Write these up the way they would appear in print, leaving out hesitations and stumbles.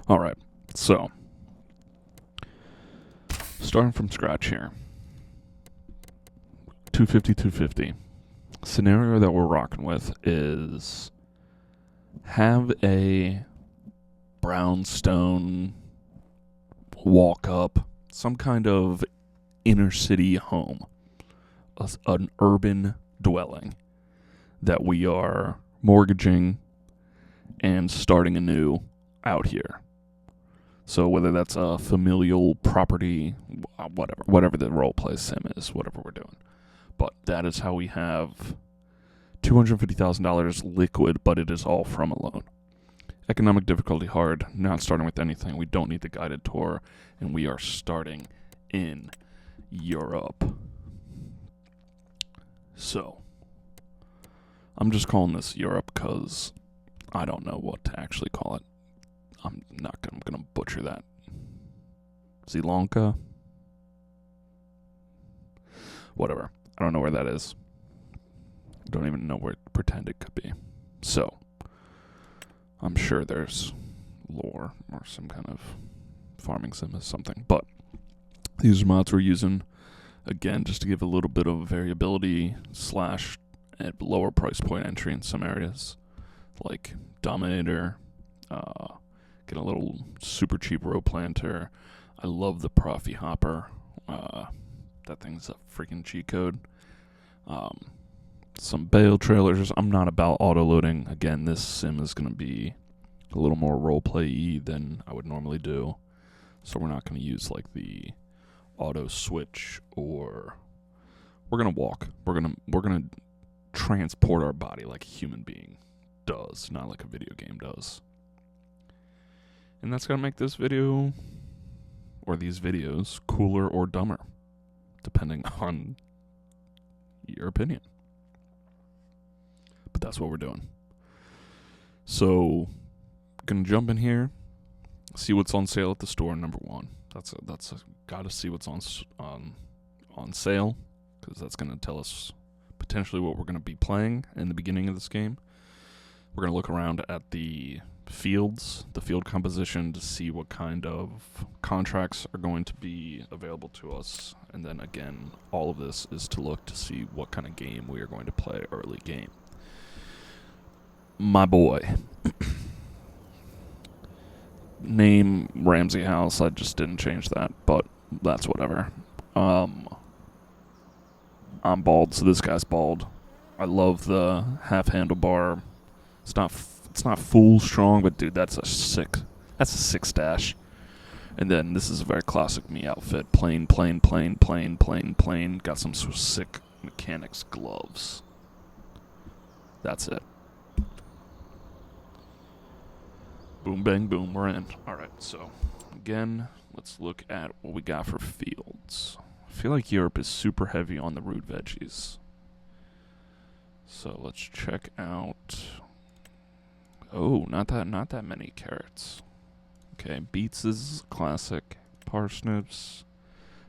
All right, so starting from scratch here. 250, 250. Scenario that we're rocking with is have a brownstone walk up, some kind of inner city home, an urban dwelling that we are mortgaging and starting anew out here. So whether that's a familial property, whatever the role play sim is, whatever we're doing. But that is how we have $250,000 liquid, but it is all from a loan. Economic difficulty hard, not starting with anything. We don't need the guided tour, and we are starting in Europe. So, I'm just calling this Europe because I don't know what to actually call it. I'm gonna butcher that. Sri Lanka? Whatever. I don't know where that is. Don't even know where pretend it could be. So, I'm sure there's lore or some kind of farming sim or something. But these mods we're using, again, just to give a little bit of variability / at lower price point entry in some areas. Like Dominator, get a little super cheap row planter. I love the Profi Hopper. That thing's a freaking cheat code. Some bale trailers. I'm not about auto-loading. Again, this sim is going to be a little more roleplay-y than I would normally do. So we're not going to use like the auto switch, or we're going to walk. We're going to transport our body like a human being does, not like a video game does. And that's going to make this video, or these videos, cooler or dumber, depending on your opinion. But that's what we're doing. So, gonna jump in here, see what's on sale at the store. Number one, gotta see what's on sale, because that's gonna tell us potentially what we're gonna be playing in the beginning of this game. We're gonna look around at the fields, the field composition, to see what kind of contracts are going to be available to us. And then again, all of this is to look to see what kind of game we are going to play early game. My boy. Name Ramsey House. I just didn't change that, but that's whatever. I'm bald, so this guy's bald. I love the half handlebar. It's not full strong, but dude, that's a sick stash. And then this is a very classic me outfit. Plain. Got some sick mechanics gloves. That's it. Boom, bang, boom, we're in. Alright, so, again, let's look at what we got for fields. I feel like Europe is super heavy on the root veggies. So, let's check out... Oh, not that many carrots. Okay, beets is classic. Parsnips,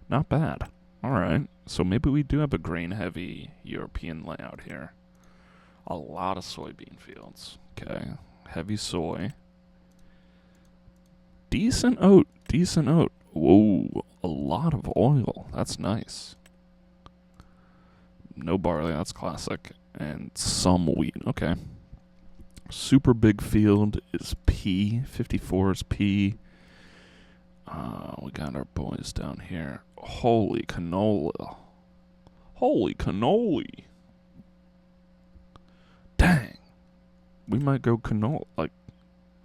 not bad. Alright, so maybe we do have a grain-heavy European layout here. A lot of soybean fields. Okay, heavy soy. Decent oat. Whoa, a lot of oil. That's nice. No barley, that's classic. And some wheat. Okay. Super big field is P. 54 is P. We got our boys down here. Holy canola. Dang. We might go canola. Like,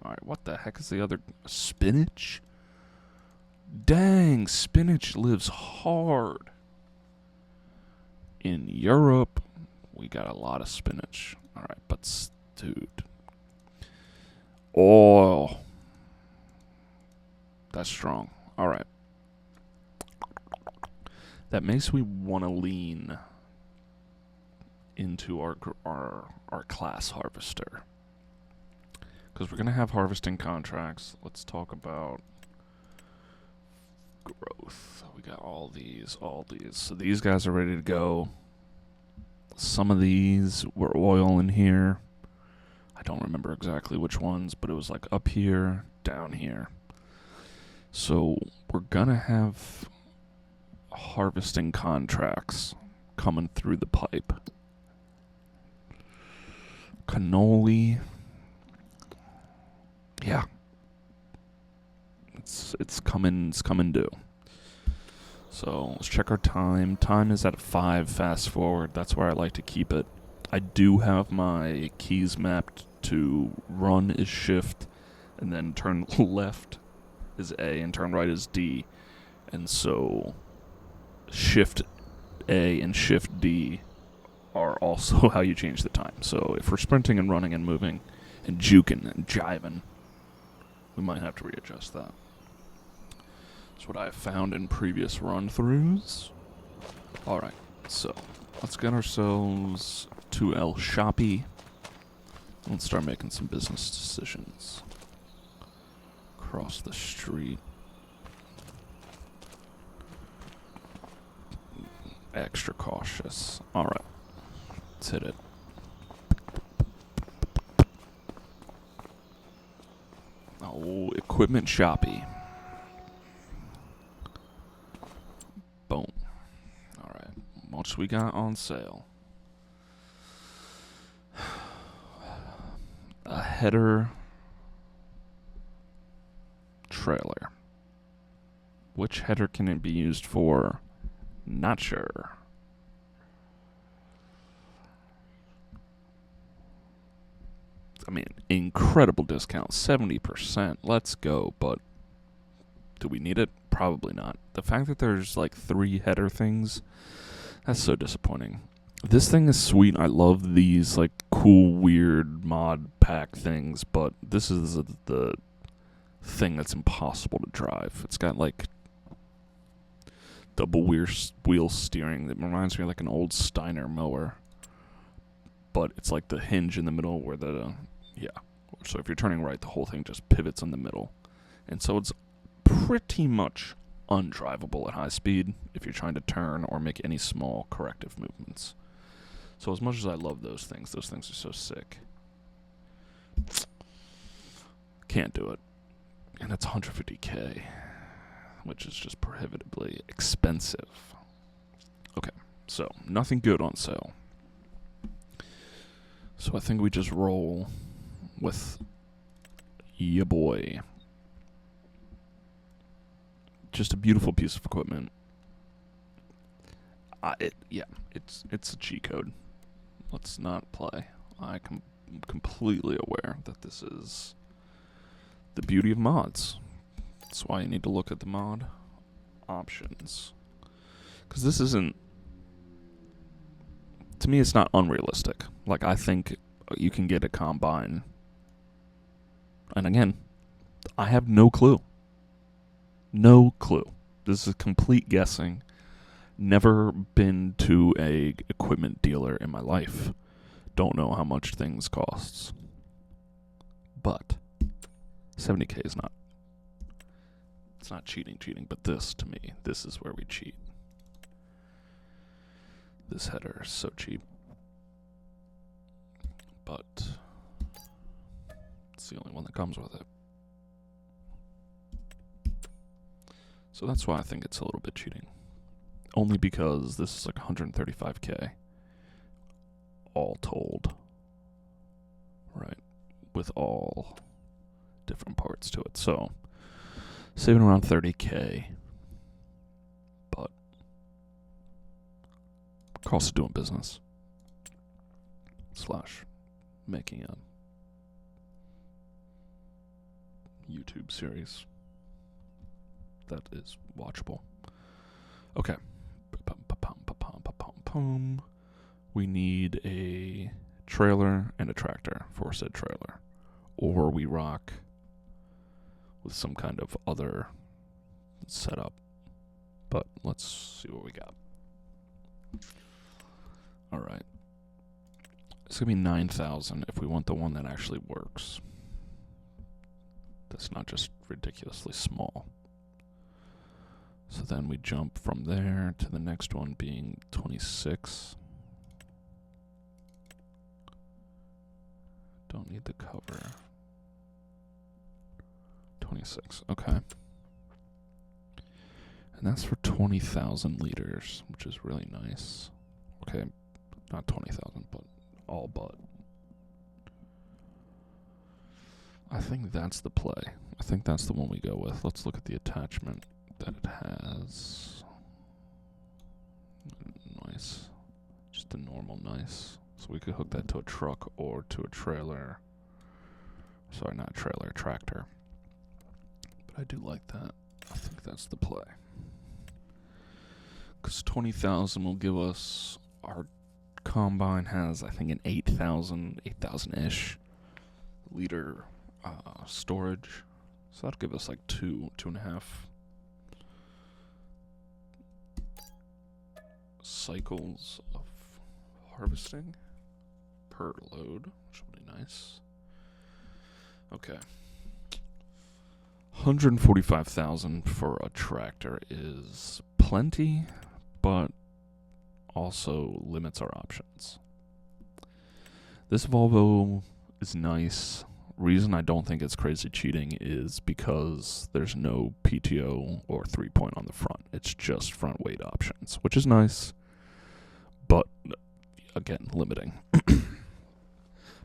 alright, what the heck is the other? Spinach? Dang, spinach lives hard. In Europe, we got a lot of spinach. Alright, but, dude. Oil. That's strong. Alright. That makes me want to lean into our class harvester. Because we're going to have harvesting contracts. Let's talk about growth. We got all these. So these guys are ready to go. Some of these were oil in here. I don't remember exactly which ones, but it was like up here, down here. So we're gonna have harvesting contracts coming through the pipe. Cannoli. Yeah. It's coming due. So let's check our time. Time is at 5 fast forward. That's where I like to keep it. I do have my keys mapped to run is shift and then turn left is A and turn right is D. And so shift A and shift D are also how you change the time. So if we're sprinting and running and moving and juking and jiving, we might have to readjust that. That's what I have found in previous run-throughs. Alright, so let's get ourselves to El Shoppy. Let's start making some business decisions. Across the street. Extra cautious. Alright, let's hit it. Oh, Equipment Shoppy. Boom. Alright, much we got on sale. A header trailer. Which header can it be used for? Not sure. I mean, incredible discount, 70%. Let's go, but do we need it? Probably not. The fact that there's like 3 header things, that's so disappointing. This thing is sweet. I love these like cool, weird mod pack things, but this is the thing that's impossible to drive. It's got like double wheel steering that reminds me of like an old Steiner mower, but it's like the hinge in the middle where so if you're turning right, the whole thing just pivots in the middle, and so it's pretty much undrivable at high speed if you're trying to turn or make any small corrective movements. So as much as I love those things are so sick. Can't do it. And it's 150K, which is just prohibitively expensive. Okay, so nothing good on sale. So I think we just roll with ya boy. Just a beautiful piece of equipment. It's a cheat code. Let's not play. I'm completely aware that this is the beauty of mods. That's why you need to look at the mod options. Because this isn't... To me, it's not unrealistic. Like, I think you can get a combine. And again, I have no clue. No clue. This is complete guessing. Never been to a equipment dealer in my life. Don't know how much things costs. But 70K is not... It's not cheating, but this, to me, this is where we cheat. This header is so cheap. But it's the only one that comes with it. So that's why I think it's a little bit cheating. Only because this is like 135K. All told. Right. With all different parts to it. So, saving around 30K. But, cost of doing business. / making a YouTube series that is watchable. Okay. We need a trailer and a tractor for said trailer. Or we rock with some kind of other setup. But let's see what we got. Alright. It's going to be 9,000 if we want the one that actually works. That's not just ridiculously small. So then we jump from there to the next one being 26. Don't need the cover. 26, okay. And that's for 20,000 liters, which is really nice. Okay, not 20,000, but all but. I think that's the play. I think that's the one we go with. Let's look at the attachment that it has. Nice. Just a normal nice. So we could hook that to a truck or to a trailer. Sorry, not trailer, tractor. But I do like that. I think that's the play. Because 20,000 will give us, our combine has, I think, an 8,000-ish liter storage. So that'll give us like 2.5 cycles of harvesting per load, which will be nice. Okay. 145,000 for a tractor is plenty, but also limits our options. This Volvo is nice. Reason I don't think it's crazy cheating is because there's no PTO or 3-point on the front. It's just front weight options, which is nice, but again, limiting.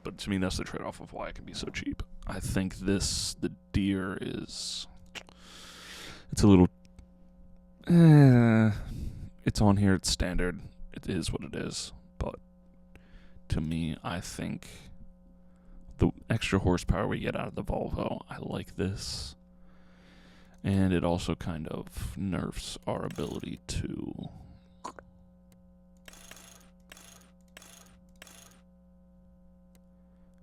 But to me, that's the trade-off of why it can be so cheap. I think the Deere is, it's a little, it's on here, it's standard, it is what it is, but to me, I think the extra horsepower we get out of the Volvo, I like this, and it also kind of nerfs our ability to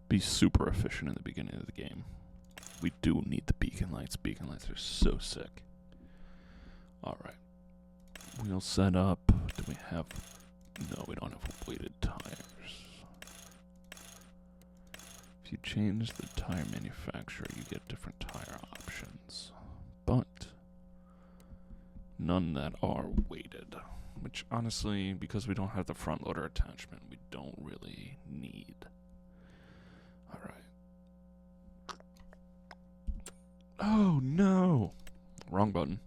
be super efficient in the beginning of the game. We do need the beacon lights. Beacon lights are so sick. Alright. Wheel set up. Do we have... No, we don't have weighted tires. If you change the tire manufacturer, you get different tire options. But none that are weighted. Which, honestly, because we don't have the front loader attachment, we don't really need. Alright. Oh, no! Wrong button.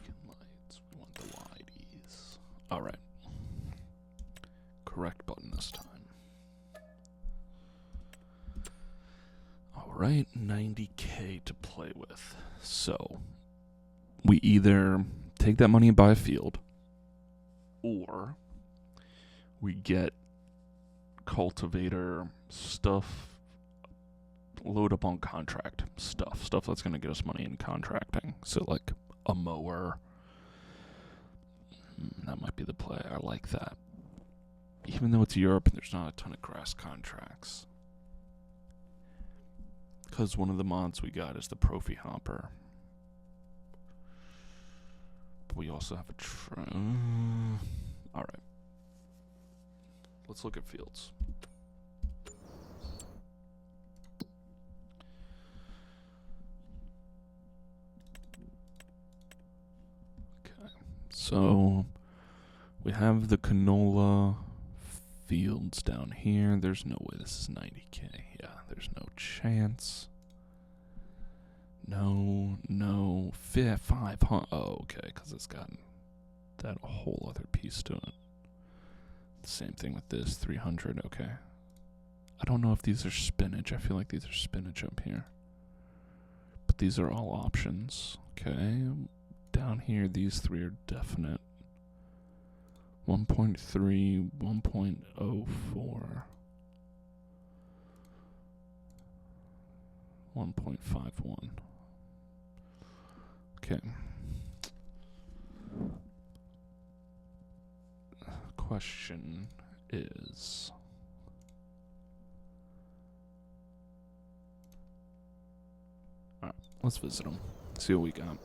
Beacon lights. We want the wideys. Alright. Correct button this time. Alright, 90K to play with. So, we either take that money and buy a field, or we get cultivator stuff, load up on contract stuff that's going to get us money in contracting. So like a mower, that might be the play. I like that. Even though it's Europe and there's not a ton of grass contracts. Because one of the mods we got is the Profi Hopper. But we also have a alright. Let's look at fields. Okay. So we have the canola fields down here. There's no way this is 90K. Yeah, there's no chance. No, 500. Oh, okay, because it's got that whole other piece to it. Same thing with this, 300, okay. I don't know if these are spinach. I feel like these are spinach up here. But these are all options, okay. Down here, these three are definite. 1.3, 1.04, 1.51. Okay. Question is, alright, let's visit them. See what we got.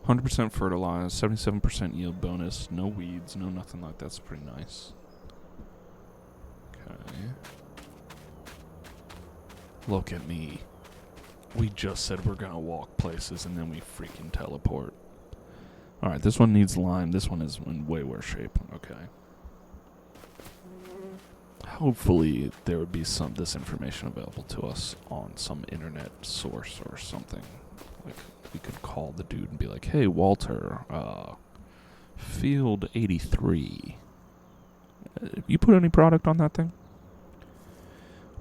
100% fertilized, 77% yield bonus, no weeds, no nothing like that. That's pretty nice. Okay. Look at me. We just said we're gonna walk places and then we freaking teleport. Alright, this one needs lime. This one is in way worse shape. Okay. Hopefully there would be this information available to us on some internet source or something. Like, we could call the dude and be like, hey, Walter, field 83. You put any product on that thing?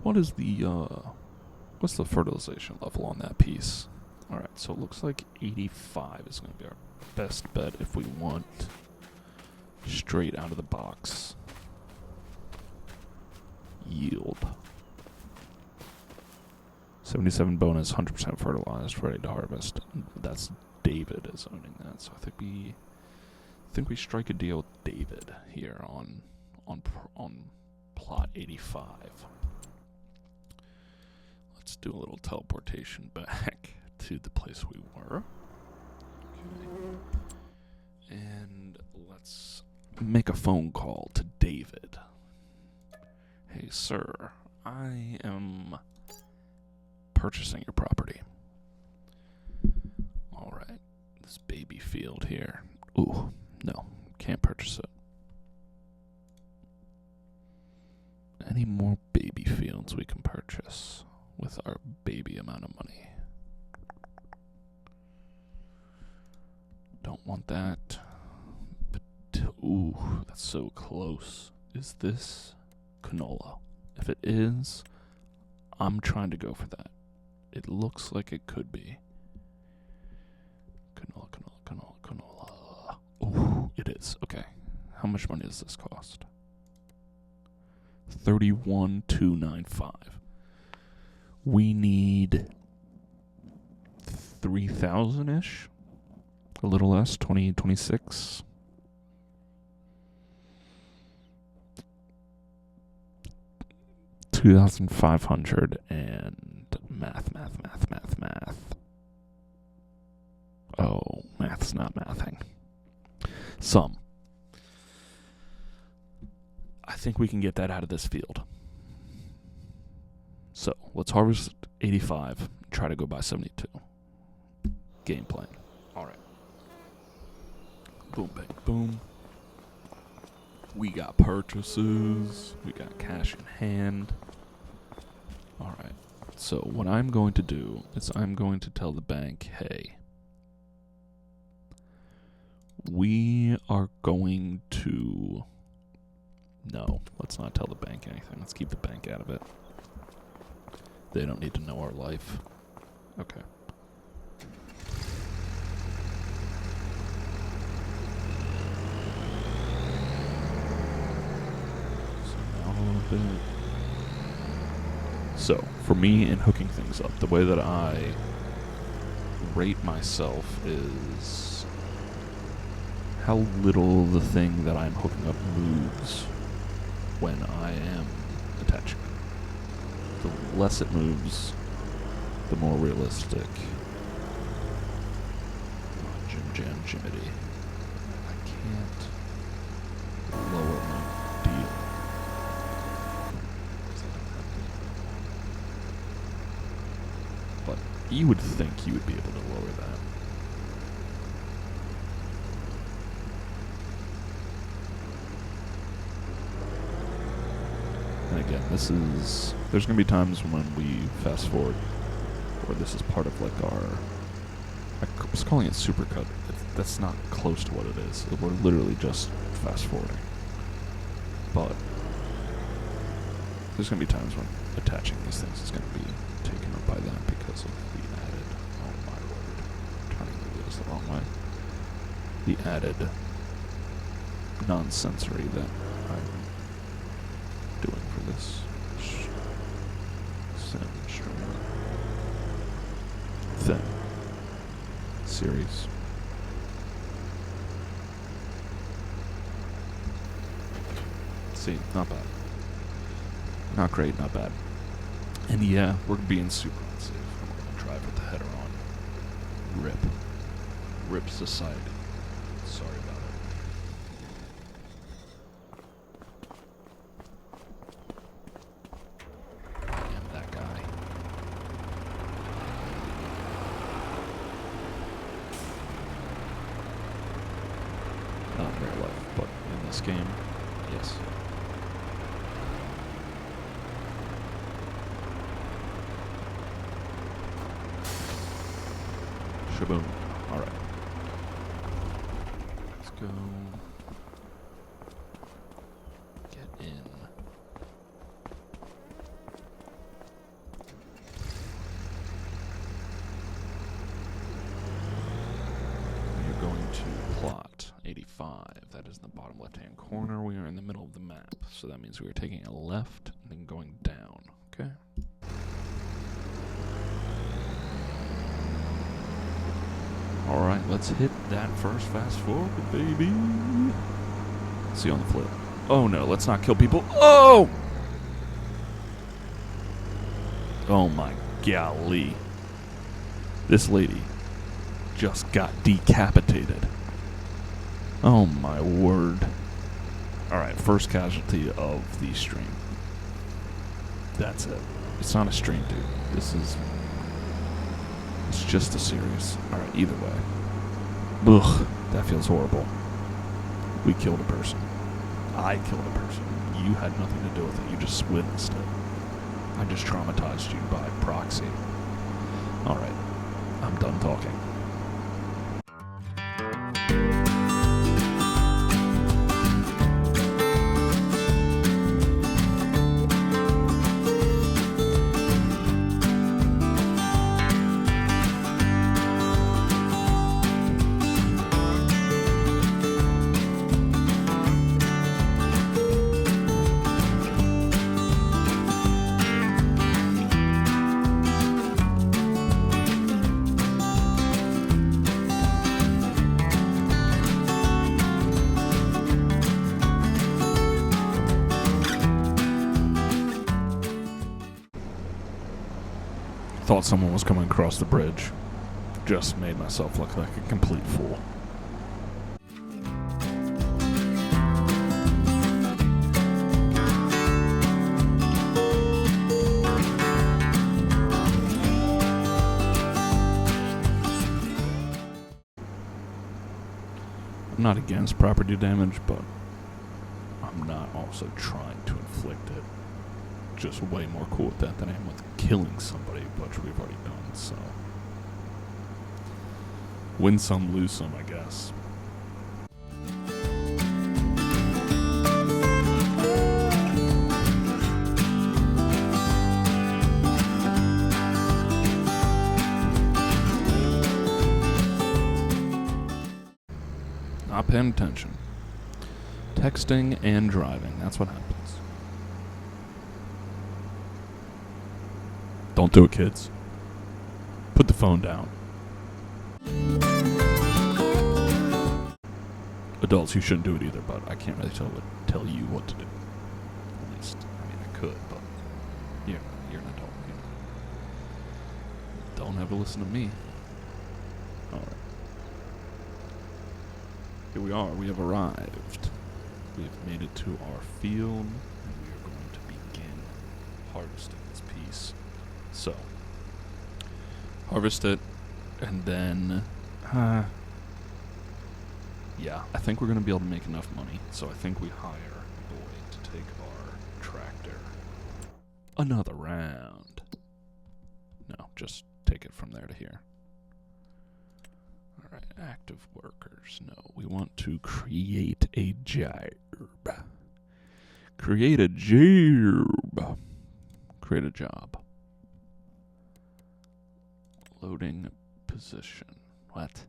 What is the, what's the fertilization level on that piece? Alright, so it looks like 85 is going to be our best bet if we want straight out of the box yield. 77 bonus, 100% fertilized, ready to harvest. That's David is owning that, so I think we strike a deal with David here on plot 85. Let's do a little teleportation back to the place we were. Okay. And let's make a phone call to David. Hey, sir, I am purchasing your property. Alright, this baby field here. Ooh, no, can't purchase it. Any more baby fields we can purchase with our baby amount of money? Don't want that. But, ooh, that's so close. Is this canola? If it is, I'm trying to go for that. It looks like it could be. Canola, canola, canola, canola. Ooh, it is. Okay. How much money does this cost? 31,295. We need 3,000-ish. A little less, 26. $2,500 and math. Oh, math's not mathing. Some. I think we can get that out of this field. So, let's harvest 85, try to go by 72. Game plan. Alright. Boom, bang, boom. We got purchases. We got cash in hand. Alright. So, what I'm going to do is I'm going to tell the bank, hey, we are going to... No, let's not tell the bank anything. Let's keep the bank out of it. They don't need to know our life. Okay. So, for me in hooking things up, the way that I rate myself is how little the thing that I'm hooking up moves when I am attaching it. The less it moves, the more realistic. Jim Jimmity. I can't lower my deal. But you would think you would be able to lower that. And again, there's going to be times when we fast forward, where this is part of like I was calling it supercut. That's not close to what it is. We're literally just fast forwarding. But there's going to be times when attaching these things is going to be taken up by that because of the added, oh my word, turning the wheels the wrong way. The added non-sensory that I'm doing for this thing series. See, not bad. Not great, not bad. And yeah, we're being super unsafe. I'm gonna drive with the header on. Rip society. Sorry about it. Not in real life, but in this game, yes. Shaboom. Alright. Let's go. Get in. We're going to plot 85. That is in the bottom left-hand corner. We are in the middle of the map. So that means we are taking a left and then going down. Okay? Alright, let's hit that first fast forward, baby. See you on the flip. Oh no, let's not kill people. Oh! Oh my golly. This lady just got decapitated. Oh my word. Alright, first casualty of the stream. That's it. It's not a stream, dude. It's just a series. Alright, either way. Ugh, that feels horrible. We killed a person. I killed a person. You had nothing to do with it. You just witnessed it. I just traumatized you by proxy. Alright, I'm done talking. Thought someone was coming across the bridge. Just made myself look like a complete fool. I'm not against property damage, but I'm not also trying to inflict it. Just way more cool with that than I am with killing somebody, which we've already done, so. Win some, lose some, I guess. Not paying attention. Texting and driving, that's what happens. Don't do it, kids. Put the phone down. Adults, you shouldn't do it either, but I can't really tell you what to do. At least, I mean, I could, but you're an adult. You know. Don't have to listen to me. Alright. Here we are. We have arrived. We have made it to our field, and we are going to begin harvesting this piece. So, harvest it, and then, yeah, I think we're going to be able to make enough money, so I think we hire a boy to take our tractor another round. No, just take it from there to here. Alright, active workers. No, we want to create a job. Create a job. Create a job. Loading position. What?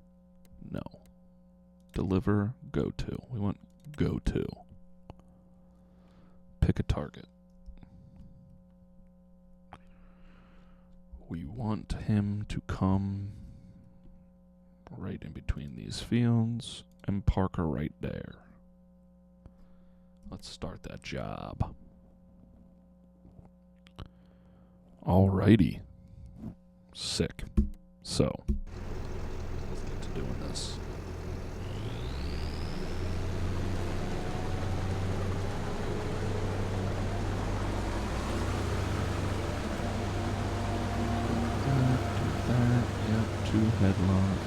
No. Deliver, go to. We want go to. Pick a target. We want him to come right in between these fields and park her right there. Let's start that job. Alrighty. Sick. So, let's get to doing this. Yep, two headlines.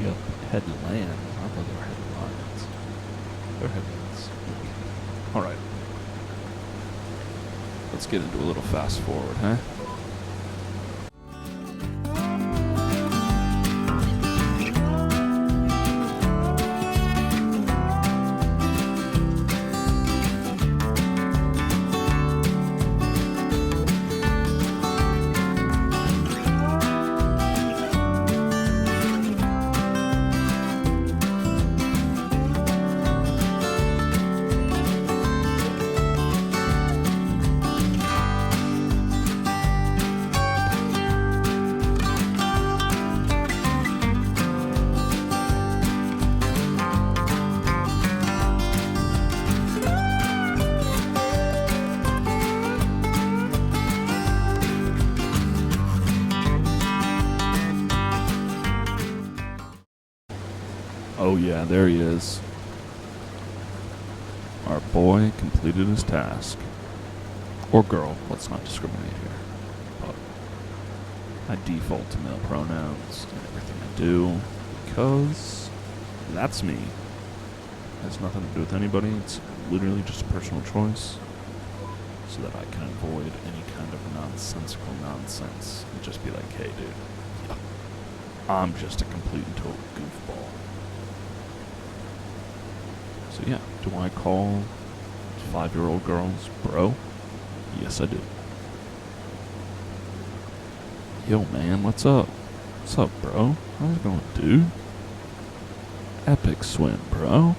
Yep, headlands. I thought they were headlines. They're headlands. Alright. Let's get into a little fast forward, huh? Yeah, there he is. Our boy completed his task. Or girl, let's not discriminate here. But I default to male pronouns in everything I do because that's me. It has nothing to do with anybody. It's literally just a personal choice so that I can avoid any kind of nonsensical nonsense and just be like, hey, dude, I'm just a complete and total goofball. So yeah, do I call 5-year-old girls bro? Yes, I do. Yo, man, what's up? What's up, bro? How's it going, dude? Epic swim, bro.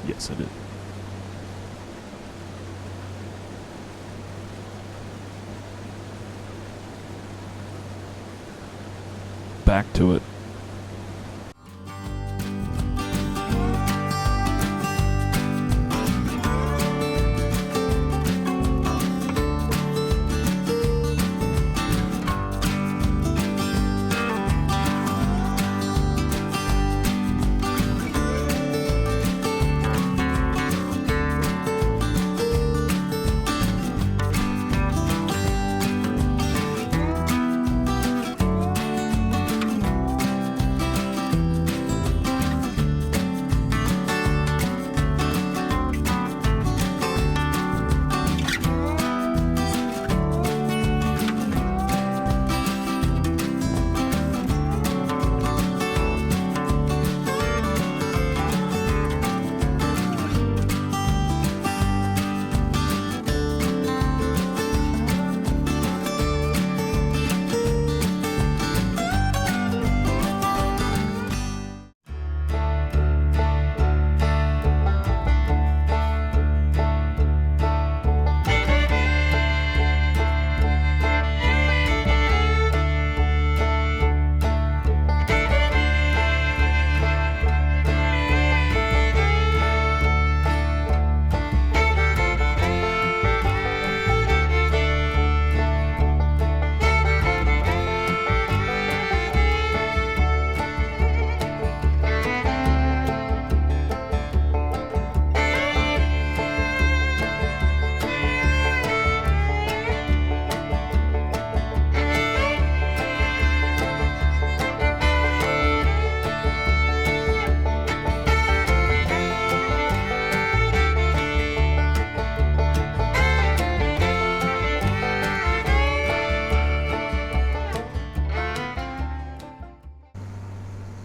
Yes, I do. Back to it.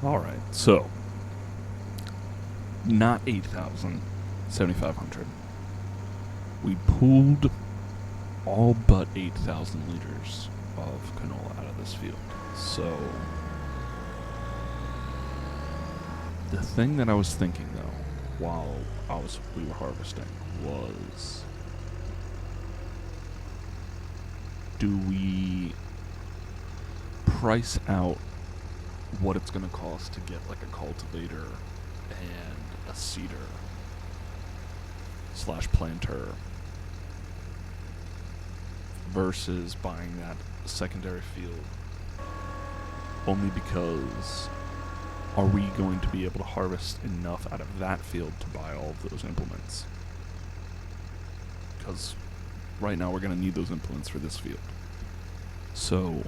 Alright, so not 8,000, 7,500. We pooled all but 8,000 liters of canola out of this field. So the thing that I was thinking though, while we were harvesting, was, do we price out what it's going to cost to get like a cultivator and a seeder / planter versus buying that secondary field, only because are we going to be able to harvest enough out of that field to buy all of those implements? Because right now we're going to need those implements for this field. So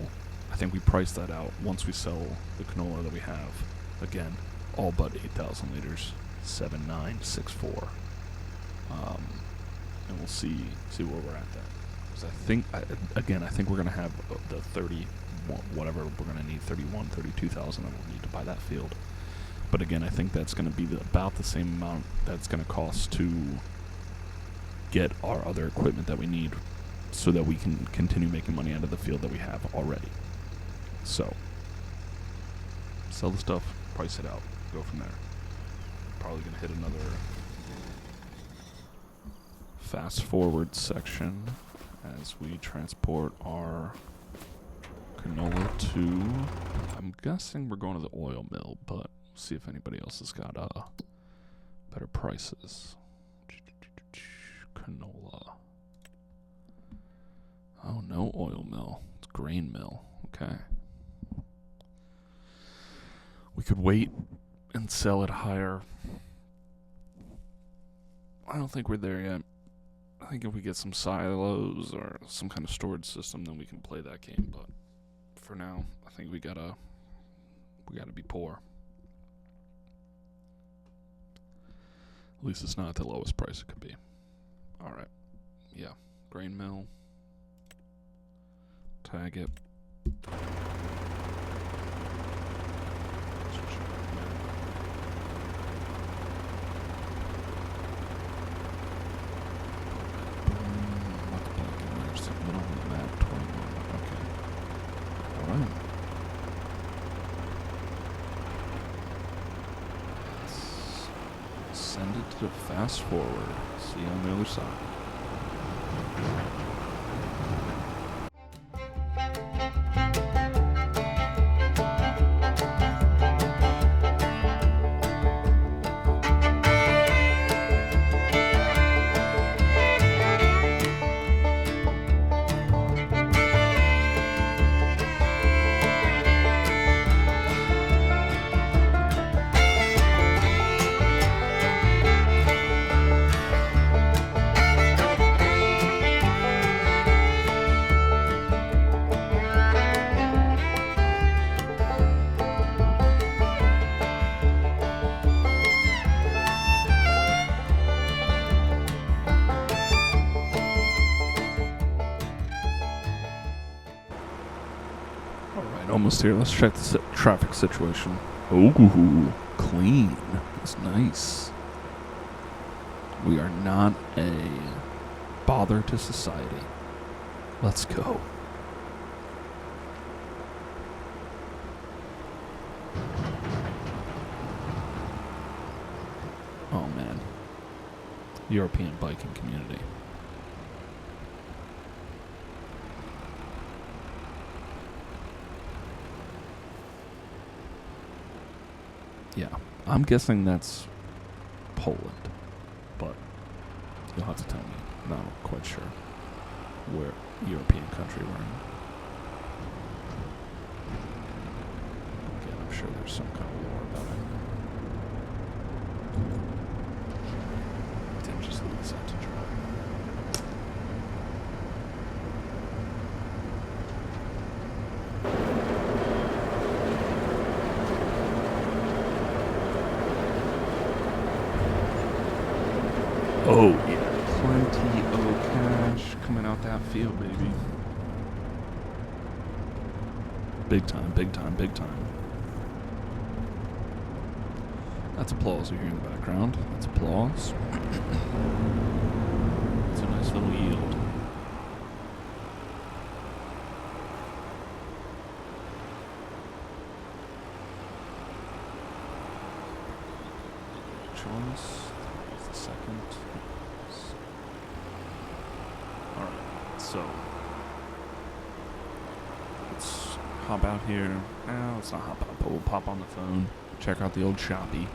I think we price that out once we sell the canola that we have. Again, all but 8,000 liters, 7964. And we'll see where we're at then. Because I think we're going to have the 30, whatever we're going to need, 32,000 that we'll need to buy that field. But again, I think that's going to be about the same amount that's going to cost to get our other equipment that we need so that we can continue making money out of the field that we have already. So, sell the stuff, price it out, go from there. Probably going to hit another fast forward section as we transport our canola to, I'm guessing we're going to the oil mill, but see if anybody else has got better prices. Canola. Oh, no oil mill. It's grain mill. Okay. We could wait and sell it higher. I don't think we're there yet. I think if we get some silos or some kind of storage system, then we can play that game. But for now, I think we gotta be poor. At least it's not the lowest price it could be. All right, yeah, grain mill. Tag it. Send it to fast forward. See you on the other side. Almost here. Let's check the traffic situation. Ooh, clean. That's nice. We are not a bother to society. Let's go. Oh man. European biking community. Yeah, I'm guessing that's Poland, but you'll have to tell me. Not quite sure where European country we're in. Again, I'm sure there's some kind of lore about it. Didn't just leave this out to dry. Oh, yeah. Plenty of cash coming out that field, baby. Big time, big time, big time. That's applause you hear in the background. That's applause. It's a nice little yield. Choice. The second. Alright, so let's hop out here. Let's not hop out, but we'll pop on the phone, check out the old shoppy,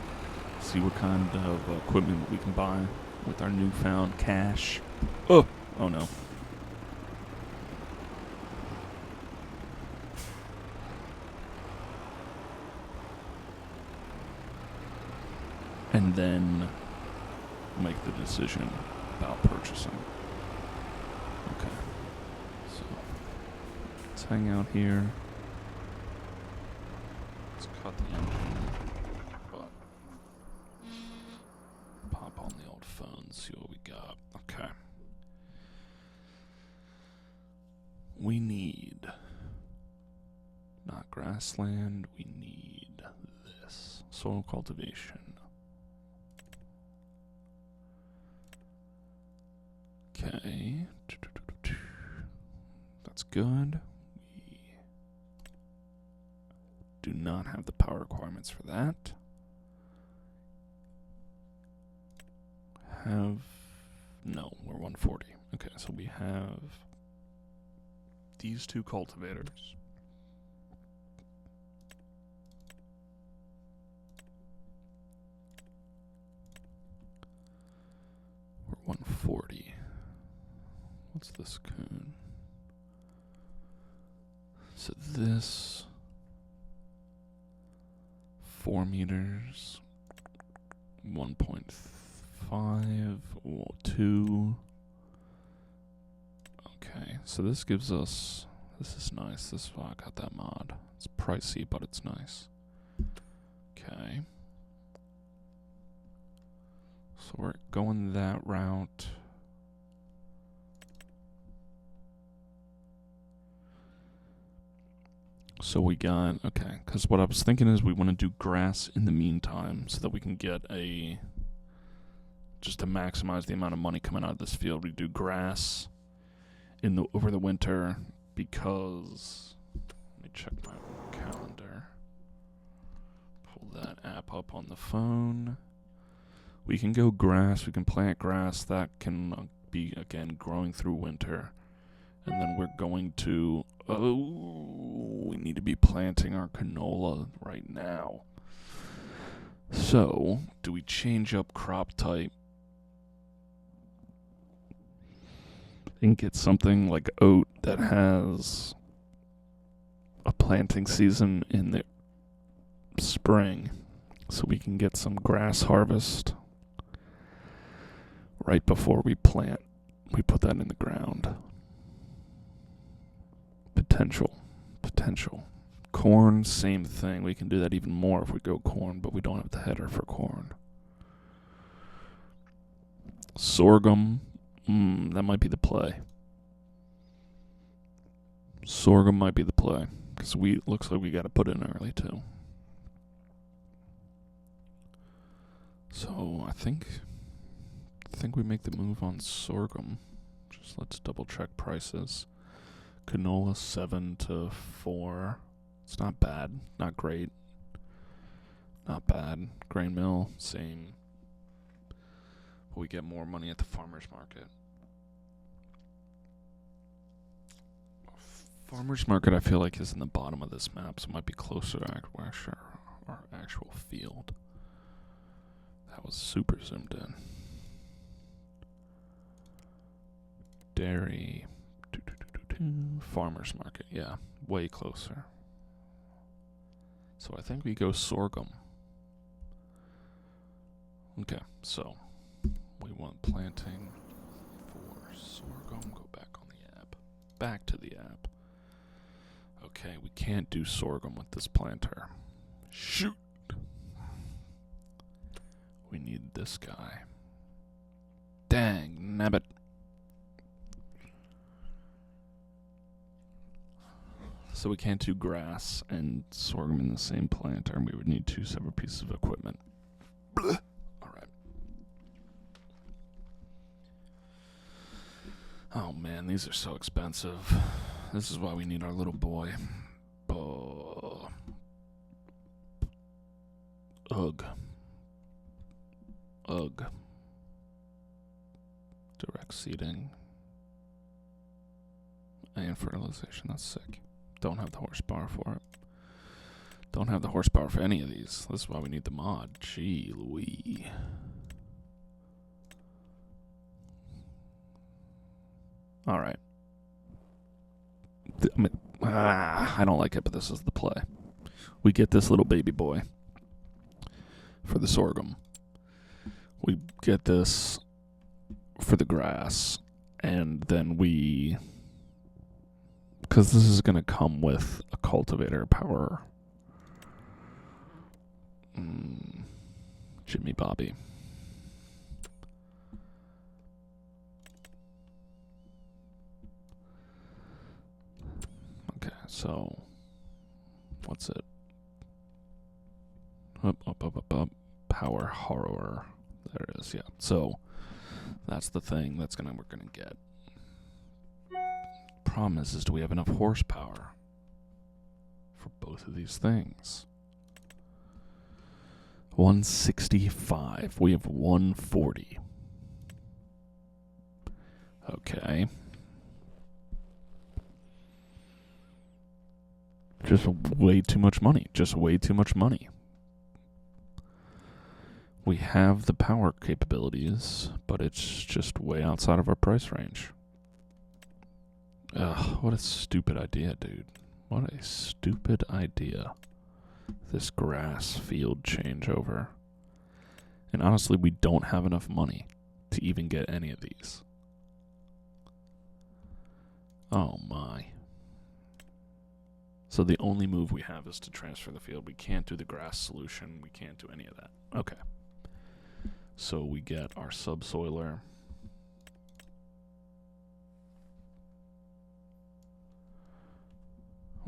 see what kind of equipment we can buy with our newfound cash. Oh no. And then make the decision about purchasing. Okay. So let's hang out here. Let's cut the engine. But pop on the old phone, see what we got. Okay. We need not grassland, we need this. Soil cultivation. Okay, that's good. We do not have the power requirements for that. No, we're 140. Okay, so we have these two cultivators. We're 140. What's this coon? So this 4 meters. 1.5. 2. Okay, so this gives us... This is nice. This is why I got that mod. It's pricey, but it's nice. Okay. So we're going that route. So we got, okay, because what I was thinking is we want to do grass in the meantime so that we can get a, just to maximize the amount of money coming out of this field, we do grass in the over the winter because, let me check my calendar, pull that app up on the phone. We can go grass, we can plant grass, that can be, again, growing through winter. And then we're going to, we need to be planting our canola right now. So, do we change up crop type? I think it's something like oat that has a planting season in the spring. So we can get some grass harvest right before we plant. We put that in the ground. Potential. Corn, same thing. We can do that even more if we go corn, but we don't have the header for corn. Sorghum, that might be the play. Sorghum might be the play, because looks like we got to put in early too. So I think we make the move on sorghum. Just let's double check prices. Canola 7 to 4. It's not bad. Not great. Not bad. Grain mill, same. But we get more money at the farmer's market. Farmer's market, I feel like, is in the bottom of this map, so it might be closer to our actual field. That was super zoomed in. Dairy. Farmer's market, yeah, way closer. So I think we go sorghum. Okay, so we want planting for sorghum. Go back on the app. Back to the app. Okay, we can't do sorghum with this planter. Shoot! We need this guy. Dang, nabbit. So we can't do grass and sorghum in the same planter, and we would need 2 separate pieces of equipment. Blah. All right. Oh man, these are so expensive. This is why we need our little boy. Ugh. Direct seeding. And fertilization, that's sick. Don't have the horsepower for it. Don't have the horsepower for any of these. This is why we need the mod. Gee Louie. Alright. I don't like it, but this is the play. We get this little baby boy for the sorghum. We get this for the grass. And then we... because this is going to come with a cultivator power. Jimmy Bobby. Okay, so what's it? Up. Power horror. There it is, yeah. So that's the thing we're gonna get. Problem is do we have enough horsepower for both of these things? 165. We have 140. Okay. Just way too much money. We have the power capabilities, but it's just way outside of our price range. Ugh, what a stupid idea, dude. What a stupid idea. this grass field changeover. And honestly, we don't have enough money to even get any of these. Oh my. So the only move we have is to transfer the field. We can't do the grass solution. We can't do any of that. Okay. So we get our subsoiler.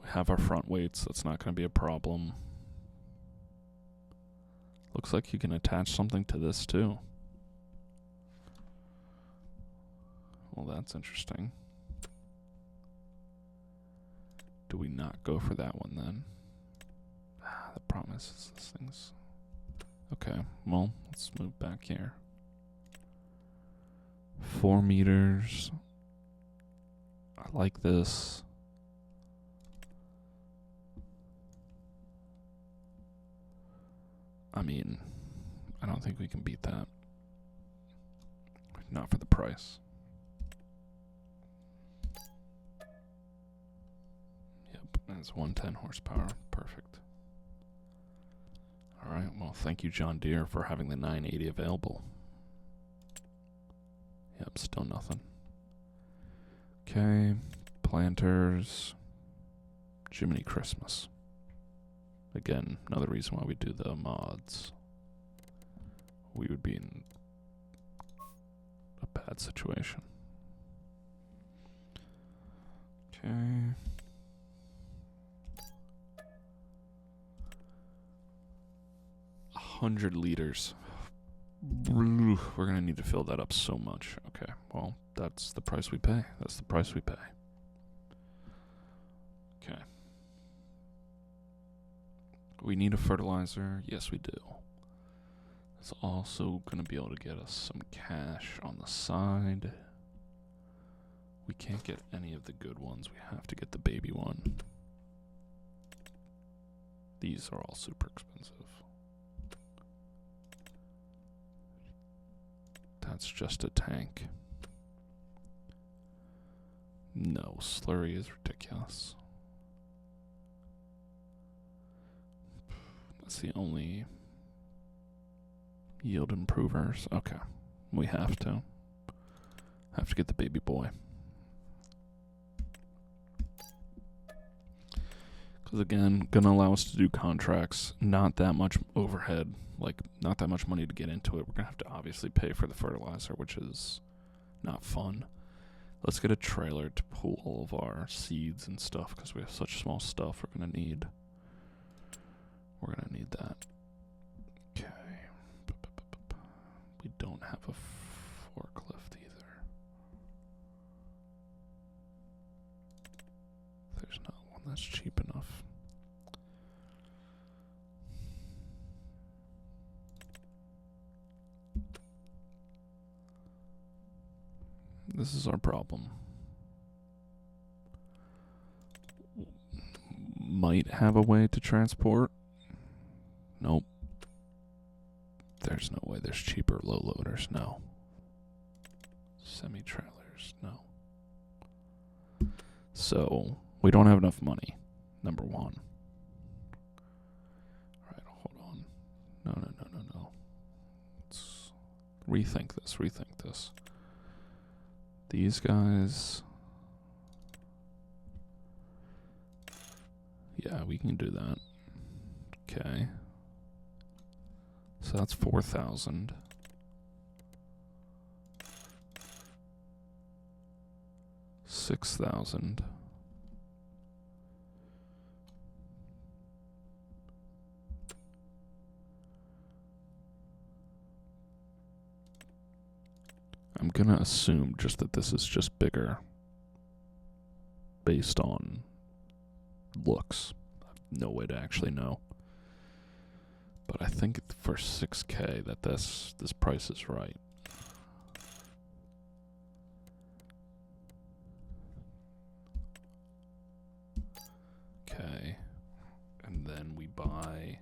We have our front weights. That's not going to be a problem. Looks like you can attach something to this too. Well, that's interesting. Do we not go for that one then? The problem is this thing's... Okay, well, let's move back here. 4 meters. I like this. I mean, I don't think we can beat that. Not for the price. Yep, that's 110 horsepower. Perfect. Alright, well, thank you, John Deere, for having the 980 available. Yep, still nothing. Okay, planters. Jiminy Christmas. Again, another reason why we do the mods. We would be in a bad situation. Okay. $100 liters. We're gonna need to fill that up so much. Okay, well, that's the price we pay. That's the price we pay. Okay. We need a fertilizer. Yes, we do. It's also going to be able to get us some cash on the side. We can't get any of the good ones. We have to get the baby one. These are all super expensive. That's just a tank. No, slurry is ridiculous. That's the only yield improvers. Okay. We have to get the baby boy. Because again, gonna allow us to do contracts. Not that much overhead. Like, not that much money to get into it. We're gonna have to obviously pay for the fertilizer, which is not fun. Let's get a trailer to pull all of our seeds and stuff, because we have such small stuff we're gonna need. We're gonna need that. Okay. We don't have a forklift either. There's not one that's cheap enough. This is our problem. Might have a way to transport. Nope. There's no way. There's cheaper low loaders. No. Semi-trailers. No. So, we don't have enough money. Number one. Alright, hold on. No. Let's rethink this. These guys... Yeah, we can do that. Okay. So that's 4,000. $6,000. I'm gonna assume just that this is just bigger based on looks. I have no way to actually know. But I think for 6K that this price is right. Okay. And then we buy...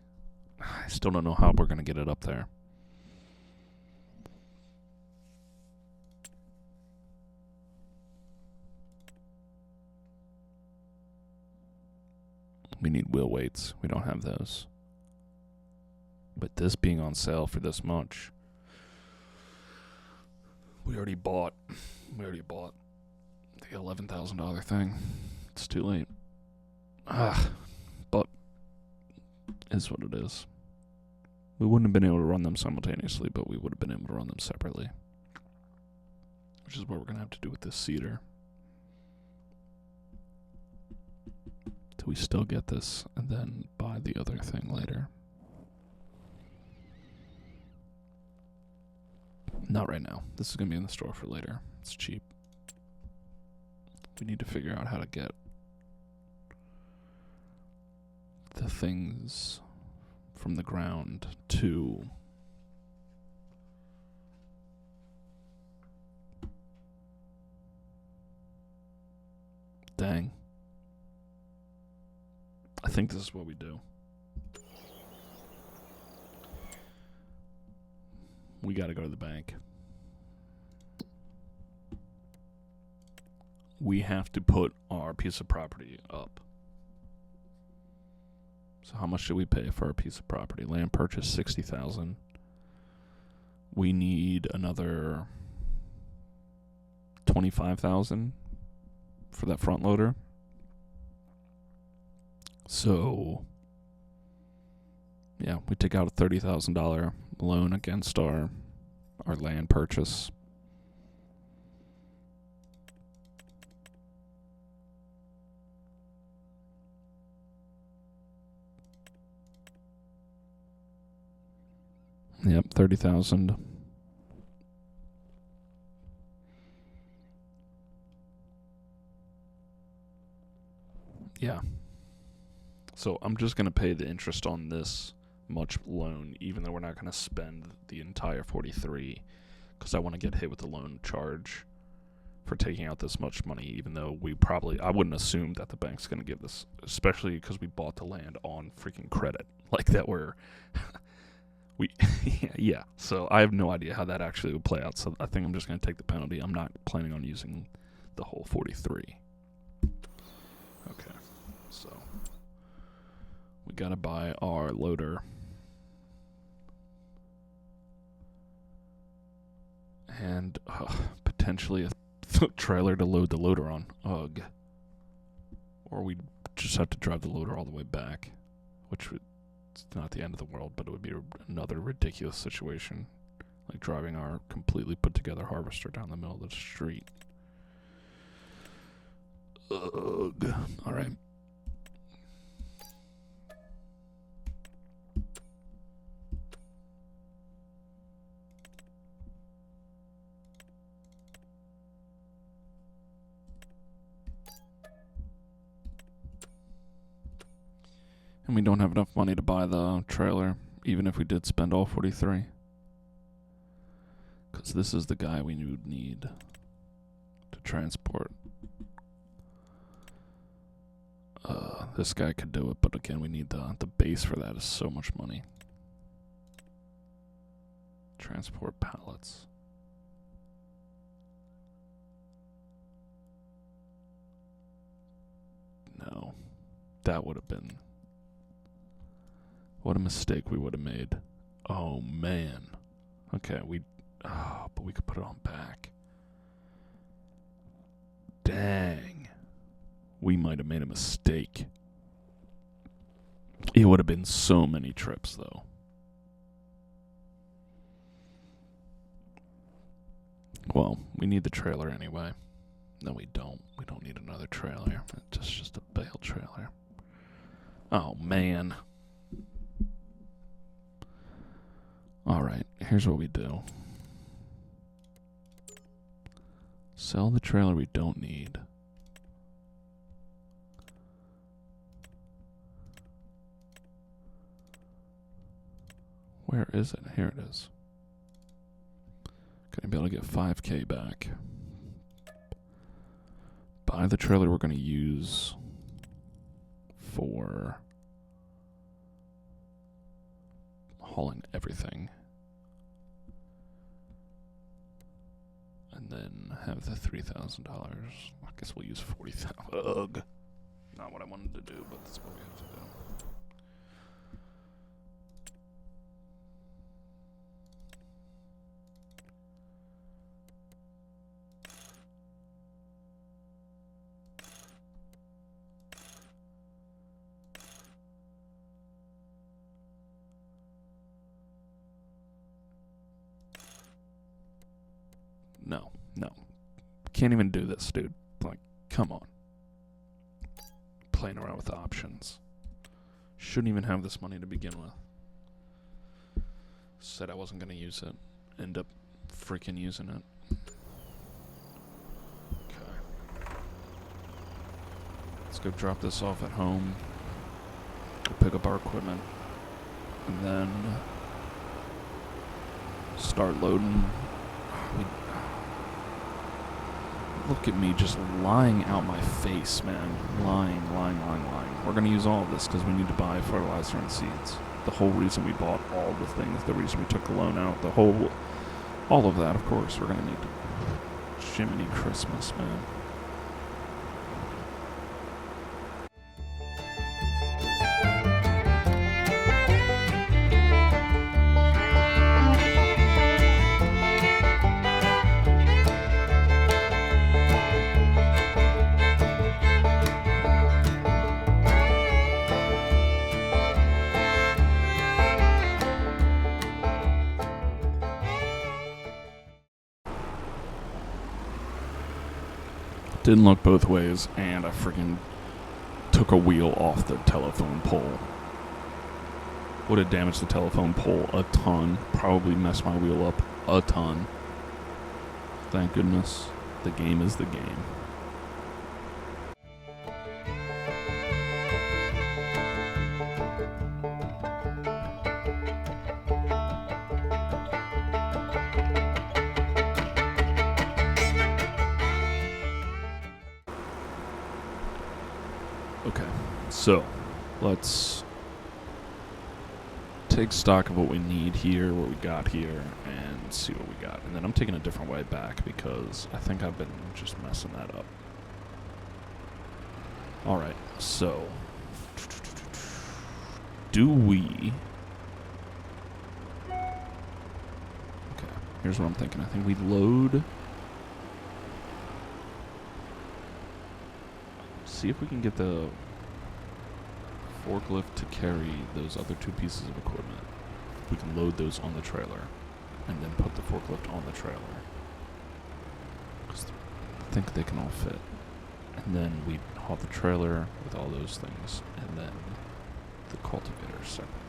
I still don't know how we're going to get it up there. We need wheel weights. We don't have those. But this being on sale for this much, we already bought the $11,000 thing. It's too late. But it's what it is. We wouldn't have been able to run them simultaneously, but we would have been able to run them separately. Which is what we're going to have to do with this cedar. Till we still get this, and then buy the other thing later. Not right now. This is going to be in the store for later. It's cheap. We need to figure out how to get the things from the ground to dang. I think this is what we do. We got to go to the bank. We have to put our piece of property up. So how much should we pay for our piece of property? Land purchase $60,000. We need another $25,000 for that front loader. So yeah, we take out a $30,000 loan against our land purchase. Yep, 30,000. Yeah. So I'm just going to pay the interest on this much loan, even though we're not going to spend the entire 43, because I want to get hit with the loan charge for taking out this much money, even though I wouldn't assume that the bank's going to give this, especially because we bought the land on freaking credit. Like that yeah. So I have no idea how that actually would play out, so I think I'm just going to take the penalty. I'm not planning on using the whole 43. Okay, so we got to buy our loader. And potentially a trailer to load the loader on. Ugh. Or we just have to drive the loader all the way back, which it's not the end of the world, but it would be another ridiculous situation, like driving our completely put together harvester down the middle of the street. Ugh. All right. And we don't have enough money to buy the trailer, even if we did spend all 43. Because this is the guy we would need to transport. This guy could do it, but again, we need the base for that is so much money. Transport pallets. No. That would have been... What a mistake we would have made. Oh, man. Okay, but we could put it on back. Dang. We might have made a mistake. It would have been so many trips, though. Well, we need the trailer anyway. No, we don't. We don't need another trailer. It's just a bale trailer. Oh, man. Alright, here's what we do. Sell the trailer we don't need. Where is it? Here it is. Gonna be able to get 5K back. Buy the trailer we're gonna use for hauling everything. And then have the $3,000. I guess we'll use $40,000. Ugh. Not what I wanted to do, but that's what we have to do. No. Can't even do this, dude. Like, come on. Playing around with options. Shouldn't even have this money to begin with. Said I wasn't going to use it. End up freaking using it. Okay. Let's go drop this off at home. Go pick up our equipment. And then start loading. Look at me just lying out my face, man. Lying. We're going to use all of this because we need to buy fertilizer and seeds. The whole reason we bought all the things, the reason we took the loan out, all of that, of course, we're going to need to. Jiminy Christmas, man. Didn't look both ways, and I freaking took a wheel off the telephone pole. Would have damaged the telephone pole a ton. Probably messed my wheel up a ton. Thank goodness. The game is the game. Okay, so let's take stock of what we need here, what we got here, and see what we got. And then I'm taking a different way back because I think I've been just messing that up. Alright, so do we... Okay, here's what I'm thinking. I think we load... See if we can get the forklift to carry those other two pieces of equipment. We can load those on the trailer and then put the forklift on the trailer. Because I think they can all fit. And then we haul the trailer with all those things and then the cultivator separately.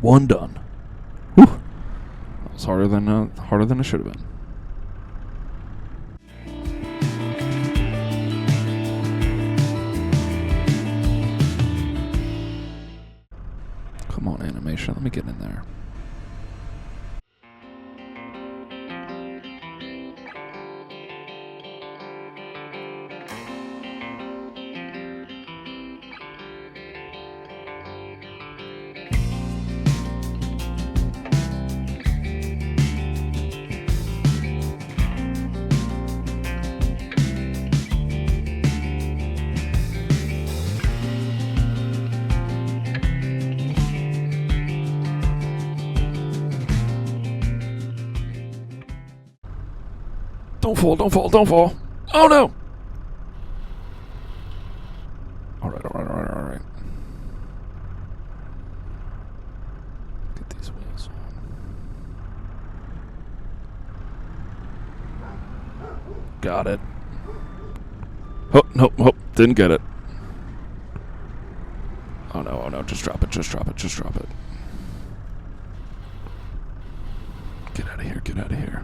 One done. Whew. That was harder than it should have been. Come on, animation. Let me get in there. Don't fall, don't fall, don't fall. Oh no! Alright. Get these wheels on. Got it. Oh, no, didn't get it. Oh no, just drop it. Get out of here.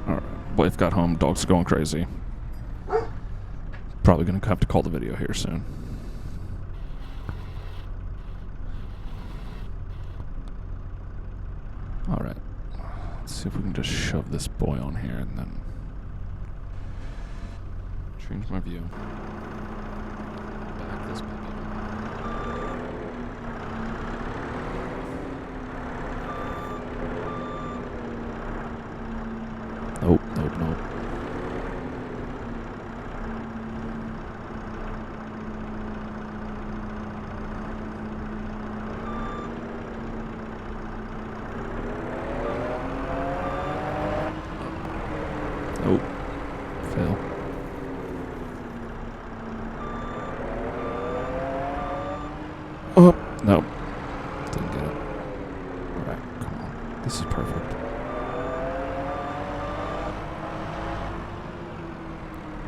Alright. Wife got home, dogs are going crazy. Probably gonna have to call the video here soon. Alright. Let's see if we can just shove this boy on here and then change my view. Back this baby. Nope. Nope. Fail. Oh, no. Didn't get it. Alright, come on. This is perfect.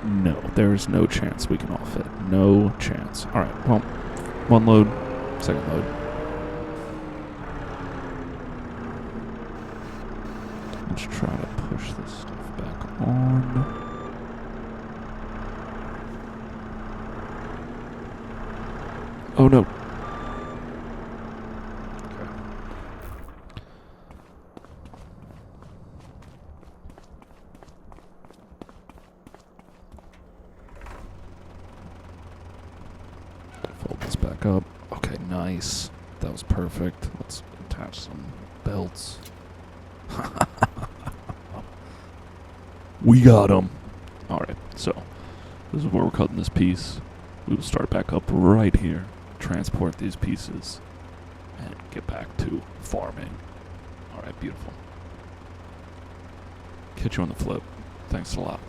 No, there's no chance we can all fit. No chance. Alright, well, one load, second load. Let's try to push this stuff back on. Oh no. Fold this back up. Okay, nice. That was perfect. Let's attach some belts. We got them. Alright, so this is where we're cutting this piece. We will start back up right here, transport these pieces, and get back to farming. Alright, beautiful. Catch you on the flip. Thanks a lot.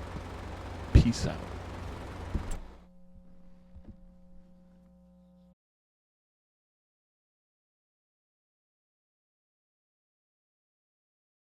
Peace out.